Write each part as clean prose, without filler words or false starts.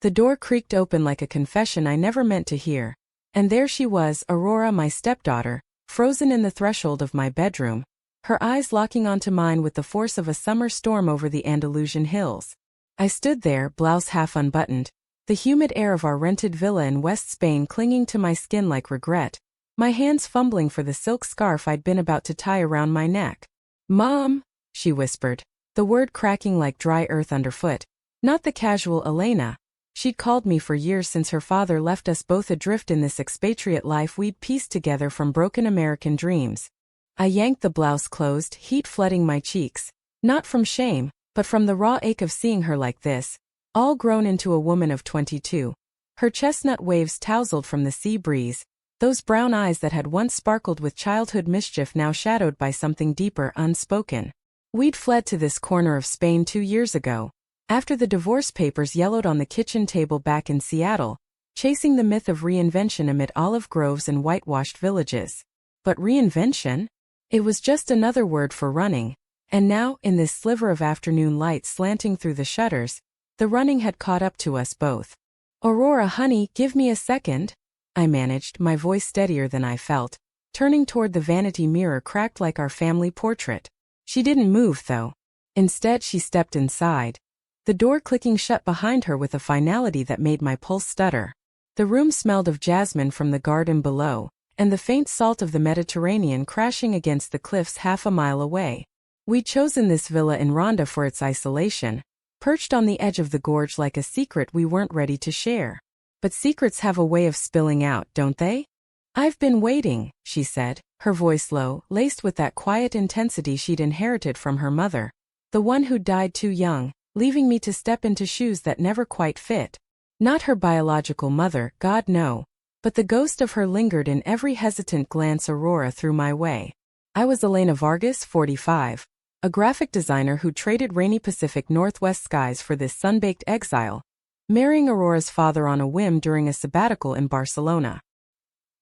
The door creaked open like a confession I never meant to hear. And there she was, Aurora, my stepdaughter, frozen in the threshold of my bedroom, her eyes locking onto mine with the force of a summer storm over the Andalusian hills. I stood there, blouse half unbuttoned, the humid air of our rented villa in West Spain clinging to my skin like regret, my hands fumbling for the silk scarf I'd been about to tie around my neck. "Mom," she whispered, the word cracking like dry earth underfoot. Not the casual Elena she'd called me for years since her father left us both adrift in this expatriate life we'd pieced together from broken American dreams. I yanked the blouse closed, heat flooding my cheeks, not from shame, but from the raw ache of seeing her like this, all grown into a woman of 22. Her chestnut waves tousled from the sea breeze, those brown eyes that had once sparkled with childhood mischief now shadowed by something deeper, unspoken. We'd fled to this corner of Spain 2 years ago, after the divorce papers yellowed on the kitchen table back in Seattle, chasing the myth of reinvention amid olive groves and whitewashed villages. But reinvention? It was just another word for running, and now, in this sliver of afternoon light slanting through the shutters, the running had caught up to us both. "Aurora, honey, give me a second," I managed, my voice steadier than I felt, turning toward the vanity mirror cracked like our family portrait. She didn't move, though. Instead, she stepped inside, the door clicking shut behind her with a finality that made my pulse stutter. The room smelled of jasmine from the garden below, and the faint salt of the Mediterranean crashing against the cliffs half a mile away. We'd chosen this villa in Ronda for its isolation, perched on the edge of the gorge like a secret we weren't ready to share. But secrets have a way of spilling out, don't they? "I've been waiting," she said, her voice low, laced with that quiet intensity she'd inherited from her mother, the one who died too young, leaving me to step into shoes that never quite fit. Not her biological mother, God no, but the ghost of her lingered in every hesitant glance Aurora threw my way. I was Elena Vargas, 45, a graphic designer who traded rainy Pacific Northwest skies for this sun-baked exile, marrying Aurora's father on a whim during a sabbatical in Barcelona.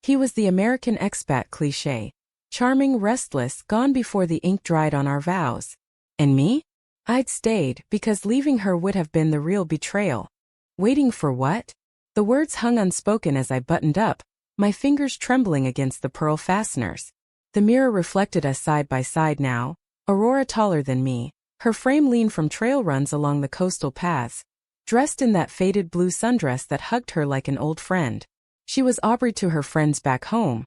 He was the American expat cliché, charming, restless, gone before the ink dried on our vows. And me? I'd stayed, because leaving her would have been the real betrayal. Waiting for what? The words hung unspoken as I buttoned up, my fingers trembling against the pearl fasteners. The mirror reflected us side by side now, Aurora taller than me, her frame lean from trail runs along the coastal paths, dressed in that faded blue sundress that hugged her like an old friend. She was Aubrey to her friends back home,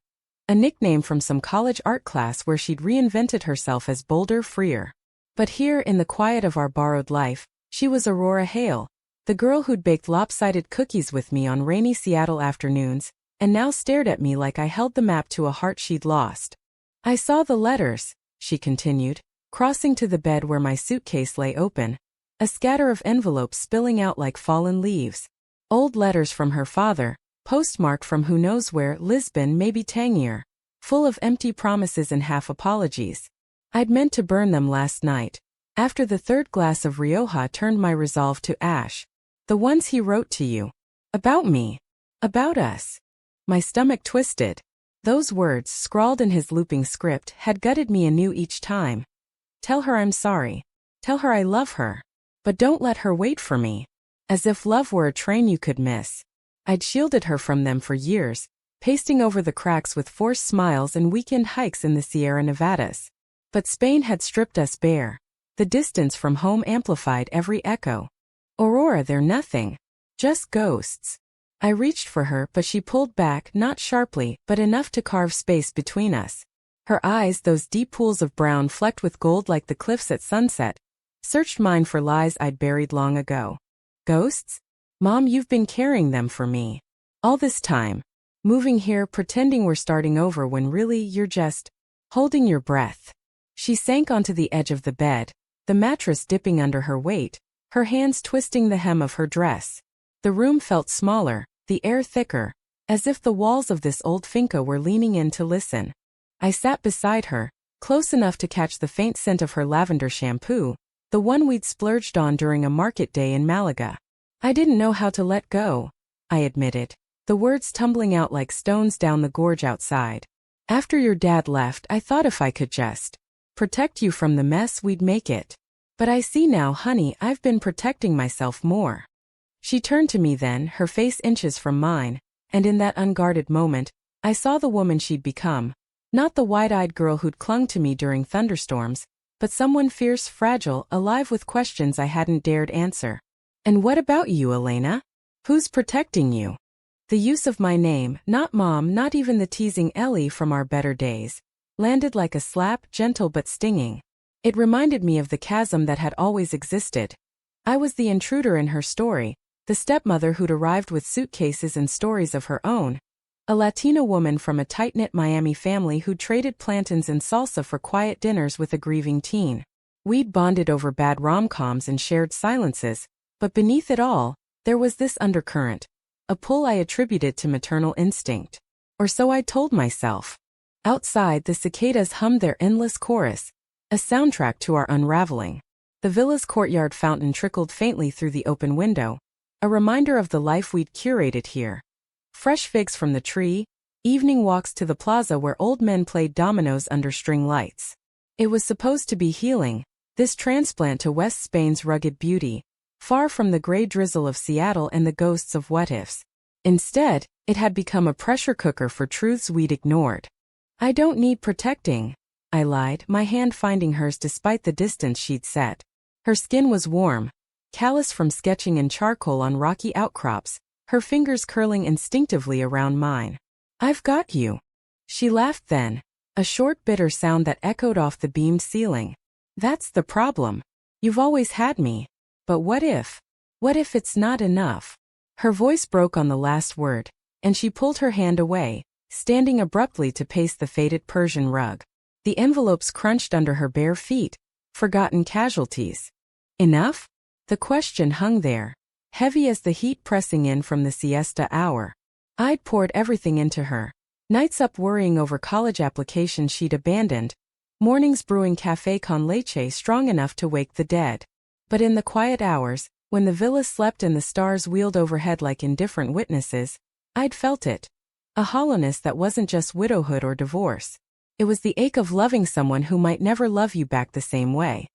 a nickname from some college art class where she'd reinvented herself as bolder, freer. But here, in the quiet of our borrowed life, she was Aurora Hale, the girl who'd baked lopsided cookies with me on rainy Seattle afternoons, and now stared at me like I held the map to a heart she'd lost. "I saw the letters," she continued, crossing to the bed where my suitcase lay open, a scatter of envelopes spilling out like fallen leaves. Old letters from her father, postmarked from who knows where, Lisbon, maybe Tangier, full of empty promises and half apologies. I'd meant to burn them last night, after the third glass of Rioja turned my resolve to ash. The ones he wrote to you. About me. About us. My stomach twisted. Those words, scrawled in his looping script, had gutted me anew each time. "Tell her I'm sorry. Tell her I love her. But don't let her wait for me." As if love were a train you could miss. I'd shielded her from them for years, pasting over the cracks with forced smiles and weekend hikes in the Sierra Nevadas. But Spain had stripped us bare. The distance from home amplified every echo. "Aurora, they're nothing. Just ghosts." I reached for her, but she pulled back, not sharply, but enough to carve space between us. Her eyes, those deep pools of brown flecked with gold like the cliffs at sunset, searched mine for lies I'd buried long ago. "Ghosts? Mom, you've been carrying them for me. All this time. Moving here, pretending we're starting over when really you're just holding your breath." She sank onto the edge of the bed, the mattress dipping under her weight, her hands twisting the hem of her dress. The room felt smaller, the air thicker, as if the walls of this old finca were leaning in to listen. I sat beside her, close enough to catch the faint scent of her lavender shampoo, the one we'd splurged on during a market day in Malaga. "I didn't know how to let go," I admitted, the words tumbling out like stones down the gorge outside. "After your dad left, I thought if I could just protect you from the mess, we'd make it. But I see now, honey, I've been protecting myself more." She turned to me then, her face inches from mine, and in that unguarded moment, I saw the woman she'd become. Not the wide-eyed girl who'd clung to me during thunderstorms, but someone fierce, fragile, alive with questions I hadn't dared answer. "And what about you, Elena? Who's protecting you?" The use of my name, not Mom, not even the teasing Ellie from our better days, landed like a slap, gentle but stinging. It reminded me of the chasm that had always existed. I was the intruder in her story, the stepmother who'd arrived with suitcases and stories of her own. A Latina woman from a tight-knit Miami family who traded plantains and salsa for quiet dinners with a grieving teen. We'd bonded over bad rom-coms and shared silences, but beneath it all, there was this undercurrent. A pull I attributed to maternal instinct. Or so I told myself. Outside, the cicadas hummed their endless chorus, a soundtrack to our unraveling. The villa's courtyard fountain trickled faintly through the open window, a reminder of the life we'd curated here. Fresh figs from the tree, evening walks to the plaza where old men played dominoes under string lights. It was supposed to be healing, this transplant to West Spain's rugged beauty, far from the gray drizzle of Seattle and the ghosts of what-ifs. Instead, it had become a pressure cooker for truths we'd ignored. "I don't need protecting," I lied, my hand finding hers despite the distance she'd set. Her skin was warm, callous from sketching in charcoal on rocky outcrops, her fingers curling instinctively around mine. "I've got you." She laughed then, a short bitter sound that echoed off the beamed ceiling. "That's the problem. You've always had me. But what if? What if it's not enough?" Her voice broke on the last word, and she pulled her hand away, standing abruptly to pace the faded Persian rug. The envelopes crunched under her bare feet, forgotten casualties. Enough? The question hung there, heavy as the heat pressing in from the siesta hour. I'd poured everything into her. Nights up worrying over college applications she'd abandoned, mornings brewing café con leche strong enough to wake the dead. But in the quiet hours, when the villa slept and the stars wheeled overhead like indifferent witnesses, I'd felt it. A hollowness that wasn't just widowhood or divorce. It was the ache of loving someone who might never love you back the same way.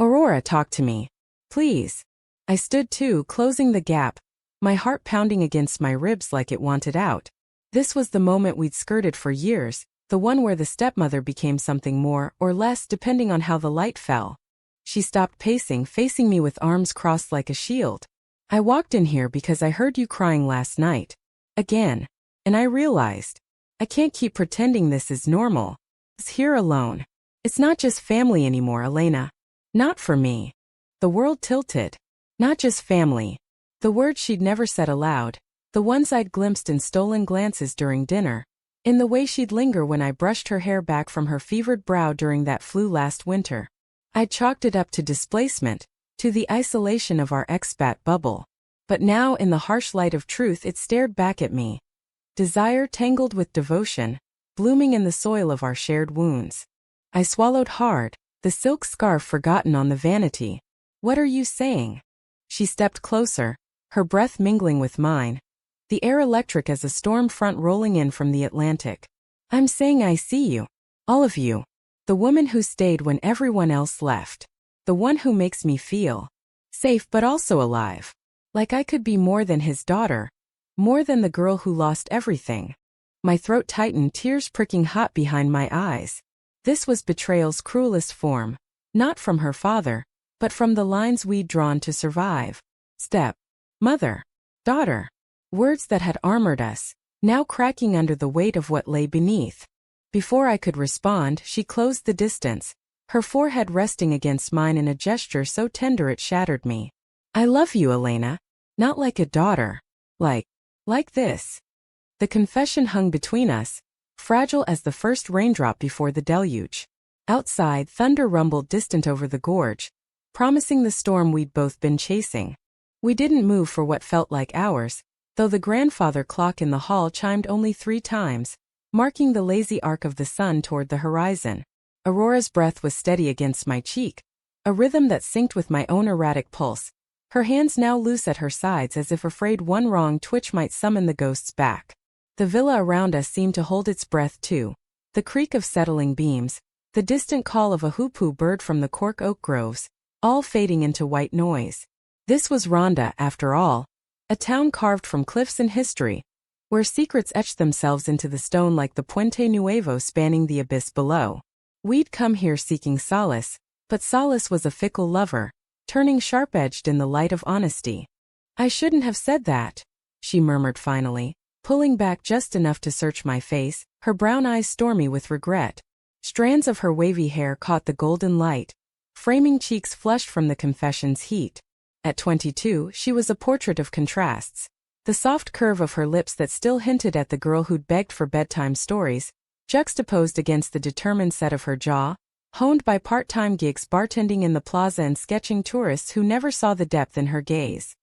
"Aurora, talk to me. Please." I stood too, closing the gap, my heart pounding against my ribs like it wanted out. This was the moment we'd skirted for years, the one where the stepmother became something more or less depending on how the light fell. She stopped pacing, facing me with arms crossed like a shield. "I walked in here because I heard you crying last night. Again. And I realized, I can't keep pretending this is normal. It's here alone. It's not just family anymore, Elena. Not for me." The world tilted. Not just family. The words she'd never said aloud, the ones I'd glimpsed in stolen glances during dinner, in the way she'd linger when I brushed her hair back from her fevered brow during that flu last winter. I'd chalked it up to displacement, to the isolation of our expat bubble. But now in the harsh light of truth it stared back at me. Desire tangled with devotion, blooming in the soil of our shared wounds. I swallowed hard, the silk scarf forgotten on the vanity. "What are you saying?" She stepped closer, her breath mingling with mine, the air electric as a storm front rolling in from the Atlantic. "I'm saying I see you. All of you. The woman who stayed when everyone else left. The one who makes me feel safe but also alive. Like I could be more than his daughter. More than the girl who lost everything." My throat tightened, tears pricking hot behind my eyes. This was betrayal's cruelest form. Not from her father, but from the lines we'd drawn to survive. Step, mother, daughter. Words that had armored us, now cracking under the weight of what lay beneath. Before I could respond, she closed the distance, her forehead resting against mine in a gesture so tender it shattered me. "I love you, Elena. Not like a daughter. Like this." The confession hung between us, fragile as the first raindrop before the deluge. Outside, thunder rumbled distant over the gorge, promising the storm we'd both been chasing. We didn't move for what felt like hours, though the grandfather clock in the hall chimed only 3 times, marking the lazy arc of the sun toward the horizon. Aurora's breath was steady against my cheek, a rhythm that synced with my own erratic pulse, her hands now loose at her sides as if afraid one wrong twitch might summon the ghosts back. The villa around us seemed to hold its breath too, the creak of settling beams, the distant call of a hoopoe bird from the cork oak groves, all fading into white noise. This was Rhonda, after all. A town carved from cliffs and history, where secrets etched themselves into the stone like the Puente Nuevo spanning the abyss below. We'd come here seeking solace, but solace was a fickle lover, turning sharp-edged in the light of honesty. I shouldn't have said that, she murmured finally, pulling back just enough to search my face, her brown eyes stormy with regret. Strands of her wavy hair caught the golden light, framing cheeks flushed from the confession's heat. At 22, she was a portrait of contrasts. The soft curve of her lips that still hinted at the girl who'd begged for bedtime stories, juxtaposed against the determined set of her jaw, honed by part-time gigs bartending in the plaza and sketching tourists who never saw the depth in her gaze.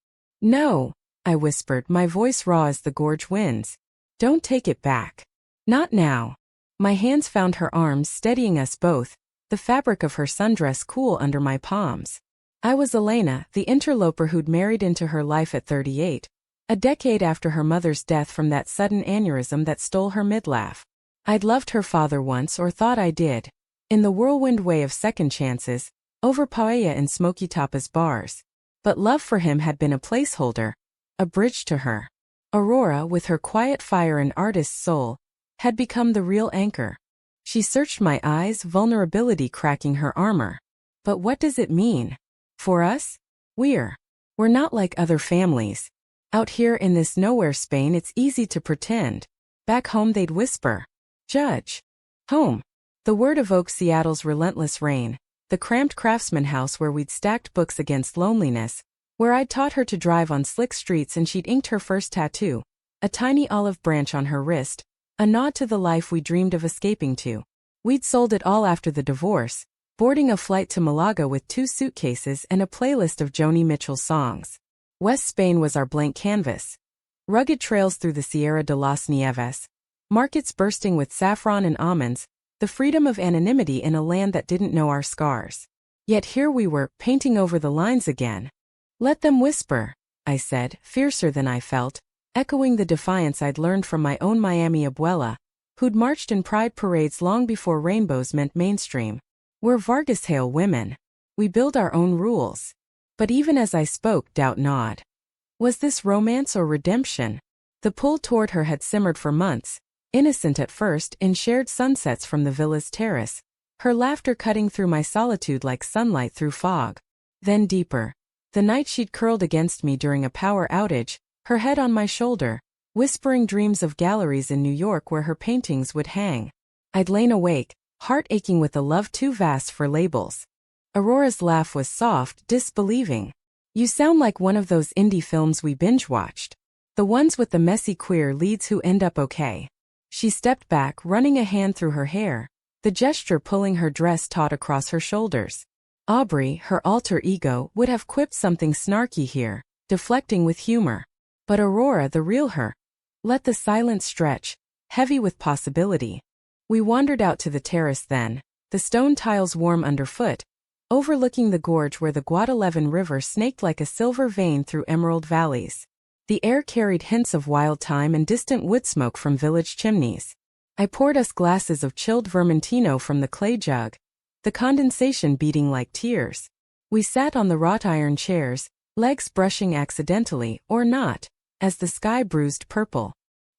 "No," I whispered, my voice raw as the gorge winds. "Don't take it back. Not now." My hands found her arms, steadying us both, the fabric of her sundress cool under my palms. I was Elena, the interloper who'd married into her life at 38, a decade after her mother's death from that sudden aneurysm that stole her midlife. I'd loved her father once, or thought I did, in the whirlwind way of second chances, over paella and Smoky Tapas bars. But love for him had been a placeholder, a bridge to her. Aurora, with her quiet fire and artist's soul, had become the real anchor. She searched my eyes, vulnerability cracking her armor. "But what does it mean? For us? We're not like other families. Out here in this nowhere Spain it's easy to pretend. Back home they'd whisper. Judge. Home. The word evoked Seattle's relentless rain, the cramped craftsman house where we'd stacked books against loneliness, where I'd taught her to drive on slick streets and she'd inked her first tattoo, a tiny olive branch on her wrist, a nod to the life we dreamed of escaping to. We'd sold it all after the divorce, boarding a flight to Malaga with 2 suitcases and a playlist of Joni Mitchell songs. West Spain was our blank canvas. Rugged trails through the Sierra de las Nieves, markets bursting with saffron and almonds, the freedom of anonymity in a land that didn't know our scars. Yet here we were, painting over the lines again. "Let them whisper," I said, fiercer than I felt, echoing the defiance I'd learned from my own Miami abuela, who'd marched in pride parades long before rainbows meant mainstream. "We're Vargas Hale women. We build our own rules." But even as I spoke, doubt gnawed. Was this romance or redemption? The pull toward her had simmered for months, innocent at first, in shared sunsets from the villa's terrace, her laughter cutting through my solitude like sunlight through fog. Then deeper. The night she'd curled against me during a power outage, her head on my shoulder, whispering dreams of galleries in New York where her paintings would hang. I'd lain awake, heart aching with a love too vast for labels. Aurora's laugh was soft, disbelieving. "You sound like one of those indie films we binge-watched. The ones with the messy queer leads who end up okay." She stepped back, running a hand through her hair, the gesture pulling her dress taut across her shoulders. Aubrey, her alter ego, would have quipped something snarky here, deflecting with humor. But Aurora, the real her, let the silence stretch, heavy with possibility. We wandered out to the terrace then, the stone tiles warm underfoot, overlooking the gorge where the Guadalevin River snaked like a silver vein through emerald valleys. The air carried hints of wild thyme and distant wood smoke from village chimneys. I poured us glasses of chilled vermentino from the clay jug, the condensation beating like tears. We sat on the wrought iron chairs, legs brushing accidentally, or not, as the sky bruised purple.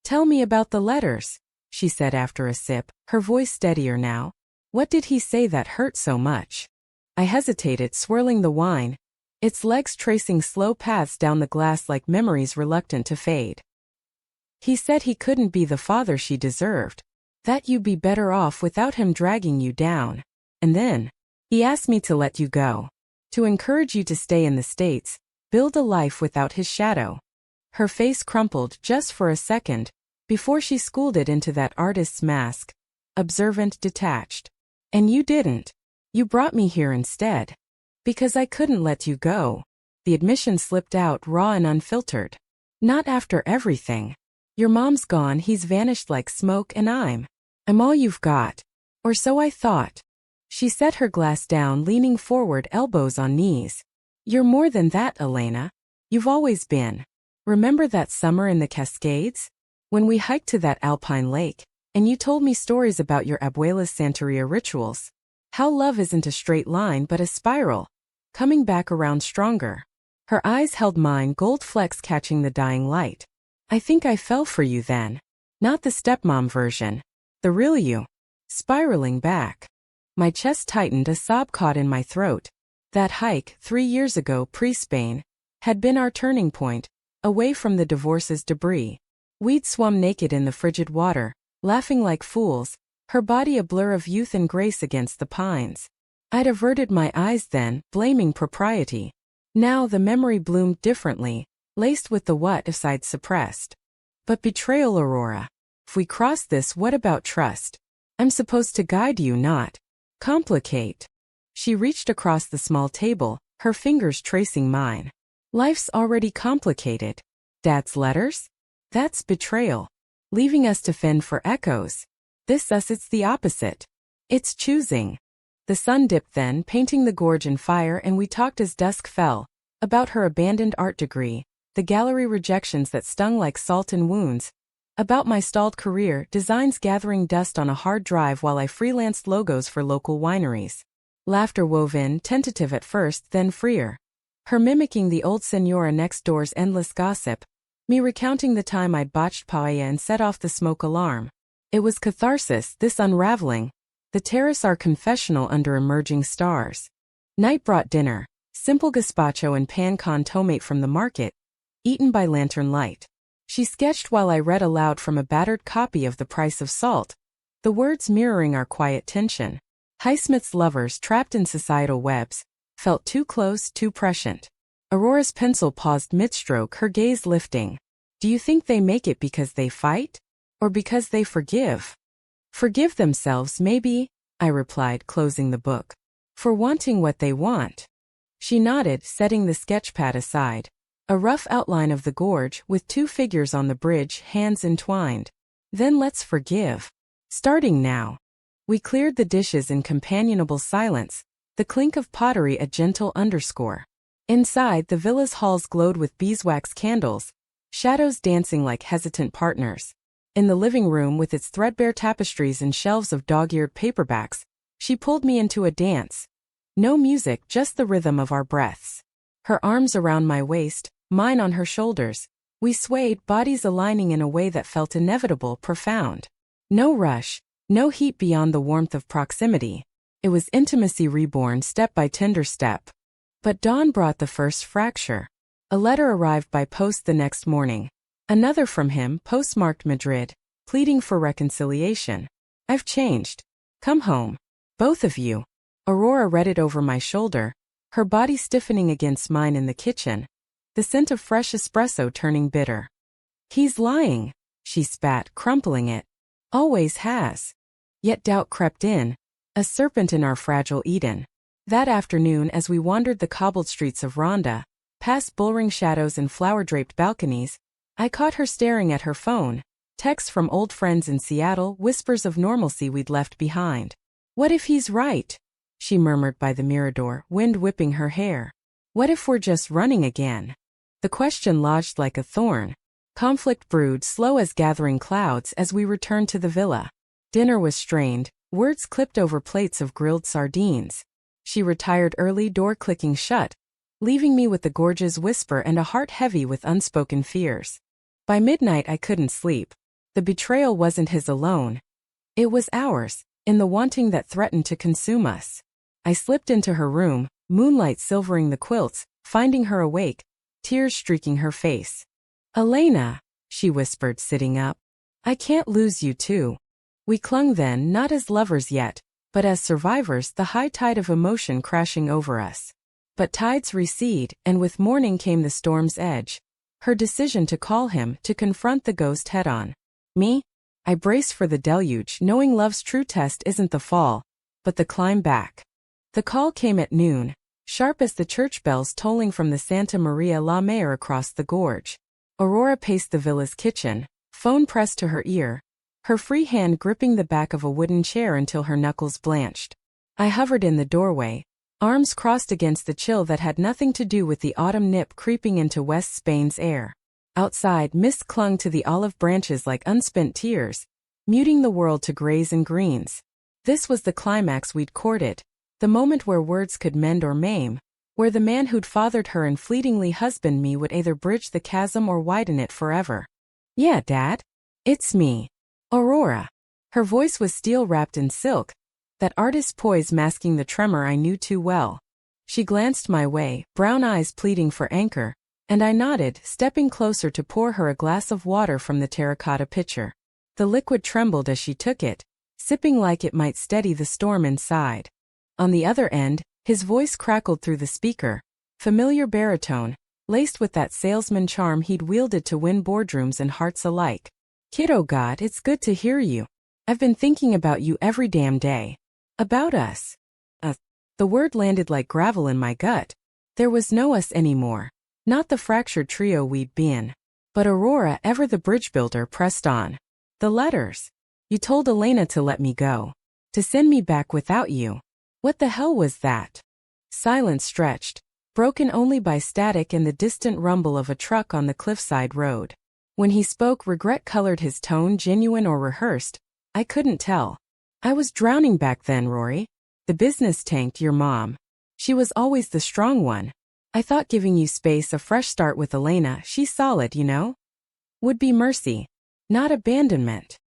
"Tell me about the letters," she said after a sip, her voice steadier now. "What did he say that hurt so much?" I hesitated, swirling the wine, its legs tracing slow paths down the glass like memories reluctant to fade. "He said he couldn't be the father she deserved, that you'd be better off without him dragging you down. And then, he asked me to let you go, to encourage you to stay in the States, build a life without his shadow." Her face crumpled just for a second, before she schooled it into that artist's mask, observant, detached. "And you didn't. You brought me here instead. Because I couldn't let you go." The admission slipped out raw and unfiltered. "Not after everything. Your mom's gone, he's vanished like smoke, and I'm all you've got. Or so I thought." She set her glass down, leaning forward, elbows on knees. "You're more than that, Elena. You've always been. Remember that summer in the Cascades? When we hiked to that alpine lake, and you told me stories about your abuela's Santeria rituals? How love isn't a straight line but a spiral, coming back around stronger." Her eyes held mine, gold flecks catching the dying light. I think I fell for you then. Not the stepmom version. The real you. Spiraling back. My chest tightened, a sob caught in my throat. That hike, 3 years ago pre-Spain, had been our turning point, away from the divorce's debris. We'd swum naked in the frigid water, laughing like fools, her body a blur of youth and grace against the pines. I'd averted my eyes then, blaming propriety. Now the memory bloomed differently, laced with the what-ifs I'd suppressed. But betrayal, Aurora. If we cross this, what about trust? I'm supposed to guide you, not complicate. She reached across the small table, her fingers tracing mine. Life's already complicated. Dad's letters? That's betrayal. Leaving us to fend for echoes. It's the opposite. It's choosing. The sun dipped then, painting the gorge in fire, and we talked as dusk fell, about her abandoned art degree, the gallery rejections that stung like salt and wounds, about my stalled career, designs gathering dust on a hard drive while I freelanced logos for local wineries. Laughter wove in, tentative at first, then freer. Her mimicking the old senora next door's endless gossip, me recounting the time I'd botched paella and set off the smoke alarm. It was catharsis, this unraveling. The terrace, our confessional under emerging stars. Night brought dinner, simple gazpacho and pan con tomate from the market, eaten by lantern light. She sketched while I read aloud from a battered copy of The Price of Salt, the words mirroring our quiet tension. Highsmith's lovers, trapped in societal webs, felt too close, too prescient. Aurora's pencil paused mid-stroke, her gaze lifting. Do you think they make it because they fight? Or because they forgive? Forgive themselves, maybe, I replied, closing the book. For wanting what they want. She nodded, setting the sketchpad aside. A rough outline of the gorge, with 2 figures on the bridge, hands entwined. Then let's forgive. Starting now. We cleared the dishes in companionable silence, the clink of pottery a gentle underscore. Inside, the villa's halls glowed with beeswax candles, shadows dancing like hesitant partners. In the living room, with its threadbare tapestries and shelves of dog-eared paperbacks, she pulled me into a dance. No music, just the rhythm of our breaths. Her arms around my waist, mine on her shoulders. We swayed, bodies aligning in a way that felt inevitable, profound. No rush, no heat beyond the warmth of proximity. It was intimacy reborn step by tender step. But dawn brought the first fracture. A letter arrived by post the next morning. Another from him, postmarked Madrid, pleading for reconciliation. I've changed. Come home. Both of you. Aurora read it over my shoulder, her body stiffening against mine in the kitchen, the scent of fresh espresso turning bitter. He's lying, she spat, crumpling it. Always has. Yet doubt crept in, a serpent in our fragile Eden. That afternoon, as we wandered the cobbled streets of Ronda, past bullring shadows and flower-draped balconies, I caught her staring at her phone, texts from old friends in Seattle, whispers of normalcy we'd left behind. What if he's right? She murmured by the Mirador, wind whipping her hair. What if we're just running again? The question lodged like a thorn. Conflict brewed, slow as gathering clouds, as we returned to the villa. Dinner was strained, words clipped over plates of grilled sardines. She retired early, door clicking shut, leaving me with the gorge's whisper and a heart heavy with unspoken fears. By midnight I couldn't sleep. The betrayal wasn't his alone. It was ours, in the wanting that threatened to consume us. I slipped into her room, moonlight silvering the quilts, finding her awake, tears streaking her face. Elena, she whispered, sitting up. I can't lose you too. We clung then, not as lovers yet, but as survivors, the high tide of emotion crashing over us. But tides recede, and with morning came the storm's edge. Her decision to call him, to confront the ghost head-on. Me? I braced for the deluge, knowing love's true test isn't the fall, but the climb back. The call came at noon, sharp as the church bells tolling from the Santa Maria la Mayor across the gorge. Aurora paced the villa's kitchen, phone pressed to her ear, her free hand gripping the back of a wooden chair until her knuckles blanched. I hovered in the doorway, arms crossed against the chill that had nothing to do with the autumn nip creeping into West Spain's air. Outside, mist clung to the olive branches like unspent tears, muting the world to grays and greens. This was the climax we'd courted, the moment where words could mend or maim, where the man who'd fathered her and fleetingly husbanded me would either bridge the chasm or widen it forever. Yeah, Dad. It's me. Aurora. Her voice was steel-wrapped in silk, that artist's poise masking the tremor I knew too well. She glanced my way, brown eyes pleading for anchor, and I nodded, stepping closer to pour her a glass of water from the terracotta pitcher. The liquid trembled as she took it, sipping like it might steady the storm inside. On the other end, his voice crackled through the speaker, familiar baritone, laced with that salesman charm he'd wielded to win boardrooms and hearts alike. Kid, oh God, it's good to hear you. I've been thinking about you every damn day. About us. The word landed like gravel in my gut. There was no us anymore. Not the fractured trio we'd been. But Aurora, ever the bridge builder, pressed on. The letters. You told Elena to let me go. To send me back without you. What the hell was that? Silence stretched, broken only by static and the distant rumble of a truck on the cliffside road. When he spoke, regret colored his tone, genuine or rehearsed. I couldn't tell. I was drowning back then, Rory. The business tanked, your mom. She was always the strong one. I thought giving you space, a fresh start with Elena, she's solid, you know? Would be mercy. Not abandonment.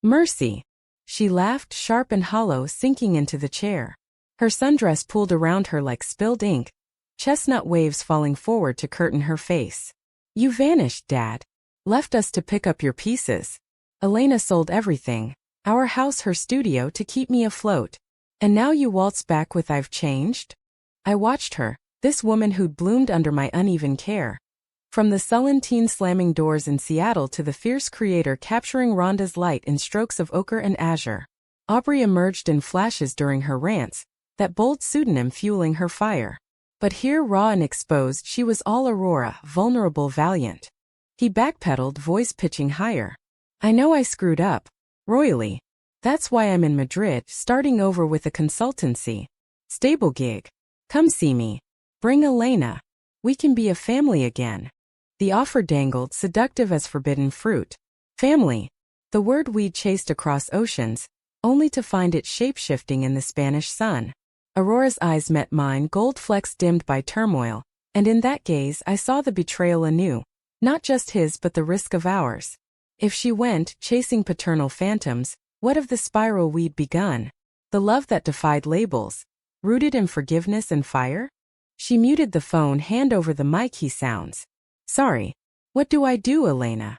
Mercy. She laughed, sharp and hollow, sinking into the chair. Her sundress pulled around her like spilled ink, chestnut waves falling forward to curtain her face. You vanished, Dad. Left us to pick up your pieces. Elena sold everything, our house, her studio, to keep me afloat. And now you waltz back with I've changed? I watched her, this woman who'd bloomed under my uneven care. From the sullen teen slamming doors in Seattle to the fierce creator capturing Rhonda's light in strokes of ochre and azure. Aubrey emerged in flashes during her rants, that bold pseudonym fueling her fire. But here, raw and exposed, she was all Aurora, vulnerable, valiant. He backpedaled, voice pitching higher. I know I screwed up. Royally. That's why I'm in Madrid, starting over with a consultancy. Stable gig. Come see me. Bring Elena. We can be a family again. The offer dangled, seductive as forbidden fruit. Family. The word we'd chased across oceans, only to find it shape-shifting in the Spanish sun. Aurora's eyes met mine, gold flecks dimmed by turmoil, and in that gaze I saw the betrayal anew. Not just his but the risk of ours. If she went, chasing paternal phantoms, what of the spiral we'd begun? The love that defied labels, rooted in forgiveness and fire? She muted the phone, hand over the mic. He sounds. Sorry. What do I do, Elena?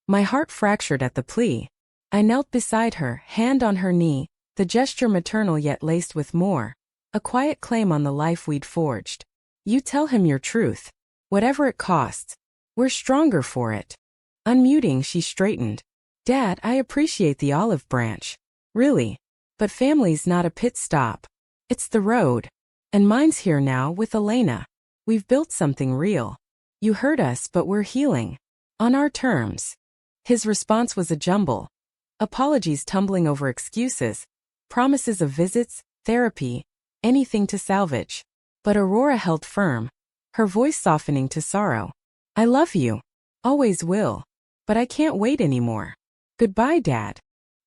My heart fractured at the plea. I knelt beside her, hand on her knee, the gesture maternal yet laced with more. A quiet claim on the life we'd forged. You tell him your truth. Whatever it costs. We're stronger for it. Unmuting, she straightened. Dad, I appreciate the olive branch. Really. But family's not a pit stop. It's the road. And mine's here now with Elena. We've built something real. You hurt us, but we're healing. On our terms. His response was a jumble. Apologies tumbling over excuses. Promises of visits, therapy, anything to salvage. But Aurora held firm, her voice softening to sorrow. I love you. Always will. But I can't wait anymore. Goodbye, Dad.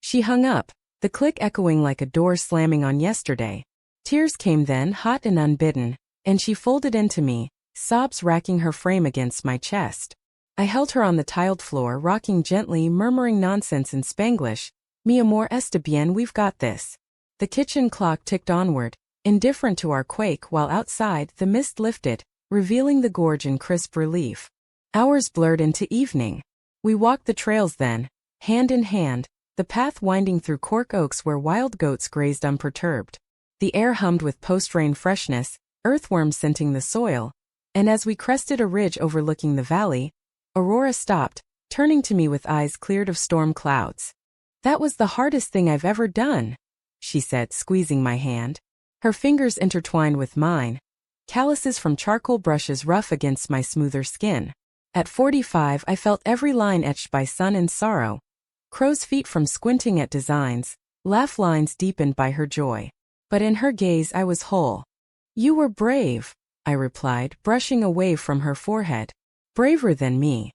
She hung up, the click echoing like a door slamming on yesterday. Tears came then, hot and unbidden, and she folded into me, sobs racking her frame against my chest. I held her on the tiled floor, rocking gently, murmuring nonsense in Spanglish. Mi amor, está bien, we've got this. The kitchen clock ticked onward, indifferent to our quake, while outside the mist lifted, revealing the gorge in crisp relief. Hours blurred into evening. We walked the trails then, hand in hand, the path winding through cork oaks where wild goats grazed unperturbed. The air hummed with post-rain freshness, earthworms scenting the soil, and as we crested a ridge overlooking the valley, Aurora stopped, turning to me with eyes cleared of storm clouds. That was the hardest thing I've ever done, she said, squeezing my hand. Her fingers intertwined with mine, calluses from charcoal brushes rough against my smoother skin. At 45, I felt every line etched by sun and sorrow. Crow's feet from squinting at designs, laugh lines deepened by her joy. But in her gaze I was whole. You were brave, I replied, brushing away from her forehead. Braver than me.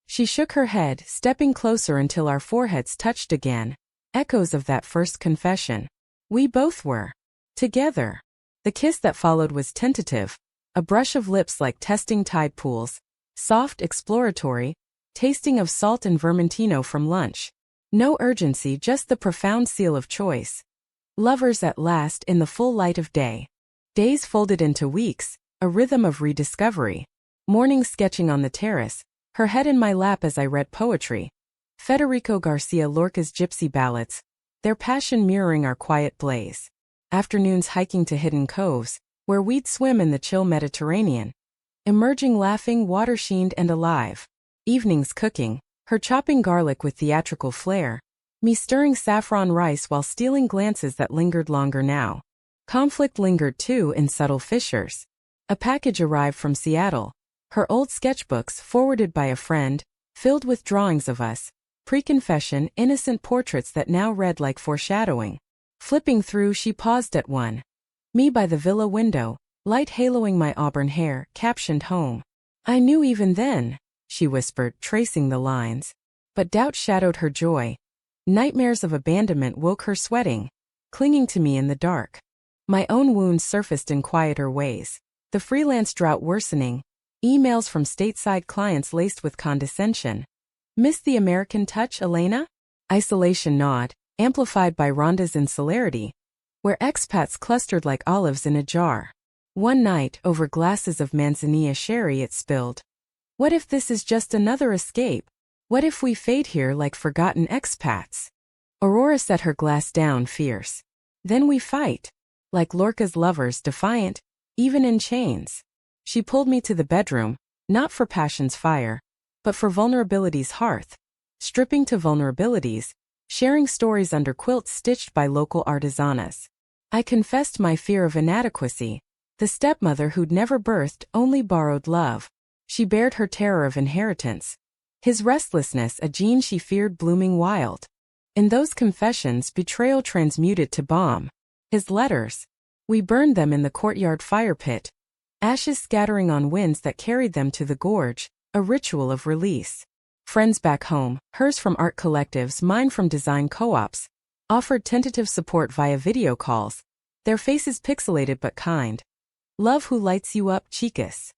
She shook her head, stepping closer until our foreheads touched again. Echoes of that first confession. We both were. Together. The kiss that followed was tentative, A brush of lips like testing tide pools, soft, exploratory, tasting of salt and vermentino from lunch. No urgency, just the profound seal of choice. Lovers at last in the full light of day. Days folded into weeks, a rhythm of rediscovery. Mornings sketching on the terrace, her head in my lap as I read poetry. Federico Garcia Lorca's gypsy ballads, their passion mirroring our quiet blaze. Afternoons hiking to hidden coves, where we'd swim in the chill Mediterranean. Emerging laughing, water-sheened and alive. Evenings cooking, her chopping garlic with theatrical flair. Me stirring saffron rice while stealing glances that lingered longer now. Conflict lingered too in subtle fissures. A package arrived from Seattle. Her old sketchbooks, forwarded by a friend, filled with drawings of us. Pre-confession, innocent portraits that now read like foreshadowing. Flipping through, she paused at one. Me by the villa window, light haloing my auburn hair, captioned home. I knew even then, she whispered, tracing the lines. But doubt shadowed her joy. Nightmares of abandonment woke her sweating, clinging to me in the dark. My own wounds surfaced in quieter ways. The freelance drought worsening. Emails from stateside clients laced with condescension. Miss the American touch, Elena? Isolation gnawed, amplified by Rhonda's insularity, where expats clustered like olives in a jar. One night, over glasses of manzanilla sherry, it spilled. What if this is just another escape? What if we fade here like forgotten expats? Aurora set her glass down, fierce. Then we fight. Like Lorca's lovers, defiant, even in chains. She pulled me to the bedroom, not for passion's fire, but for vulnerability's hearth. Stripping to vulnerabilities, sharing stories under quilts stitched by local artisanas. I confessed my fear of inadequacy. The stepmother who'd never birthed, only borrowed love. She bared her terror of inheritance. His restlessness, a gene she feared blooming wild. In those confessions, betrayal transmuted to bomb. His letters. We burned them in the courtyard fire pit. Ashes scattering on winds that carried them to the gorge, a ritual of release. Friends back home, hers from art collectives, mine from design co-ops, offered tentative support via video calls, their faces pixelated but kind. Love who lights you up, chicas.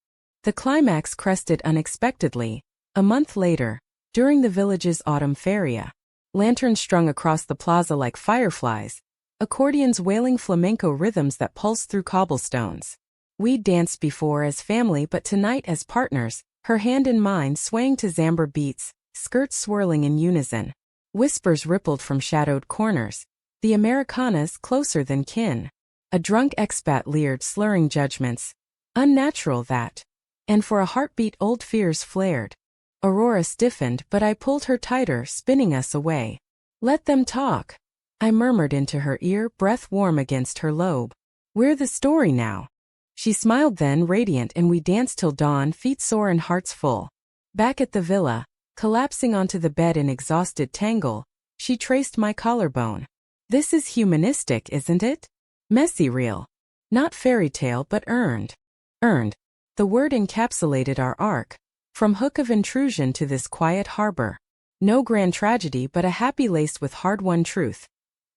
The climax crested unexpectedly. A month later, during the village's autumn feria. Lanterns strung across the plaza like fireflies, accordions wailing flamenco rhythms that pulsed through cobblestones. We'd danced before as family, but tonight as partners, her hand in mine swaying to Zamba beats, skirts swirling in unison. Whispers rippled from shadowed corners. The Americanas closer than kin. A drunk expat leered, slurring judgments. Unnatural that. And for a heartbeat old fears flared. Aurora stiffened, but I pulled her tighter, spinning us away. Let them talk. I murmured into her ear, breath warm against her lobe. We're the story now. She smiled then, radiant, and we danced till dawn, feet sore and hearts full. Back at the villa, collapsing onto the bed in exhausted tangle, she traced my collarbone. This is humanistic, isn't it? Messy real. Not fairy tale, but earned. Earned. The word encapsulated our arc. From hook of intrusion to this quiet harbor. No grand tragedy, but a happy laced with hard-won truth.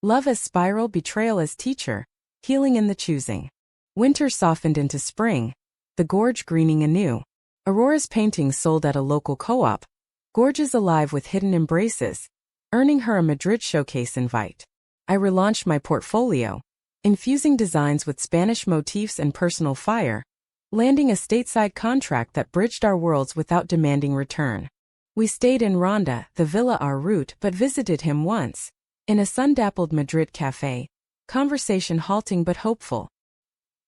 Love as spiral, betrayal as teacher, healing in the choosing. Winter softened into spring, the gorge greening anew. Aurora's paintings sold at a local co-op, gorges alive with hidden embraces, earning her a Madrid showcase invite. I relaunched my portfolio, infusing designs with Spanish motifs and personal fire, landing a stateside contract that bridged our worlds without demanding return. We stayed in Ronda, the villa our route, but visited him once, in a sun-dappled Madrid cafe, conversation halting but hopeful.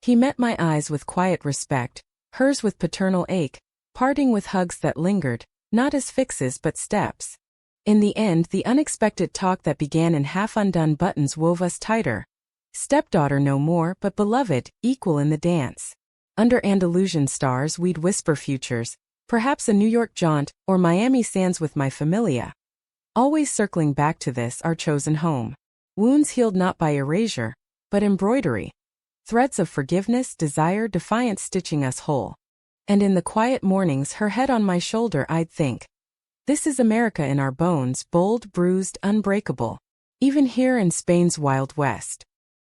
He met my eyes with quiet respect, hers with paternal ache, parting with hugs that lingered, not as fixes but steps. In the end, the unexpected talk that began in half-undone buttons wove us tighter. Stepdaughter no more, but beloved, equal in the dance. Under Andalusian stars we'd whisper futures, perhaps a New York jaunt, or Miami sands with my familia. Always circling back to this, our chosen home. Wounds healed not by erasure, but embroidery. Threads of forgiveness, desire, defiance stitching us whole. And in the quiet mornings, her head on my shoulder, I'd think. This is America in our bones, bold, bruised, unbreakable. Even here in Spain's Wild West.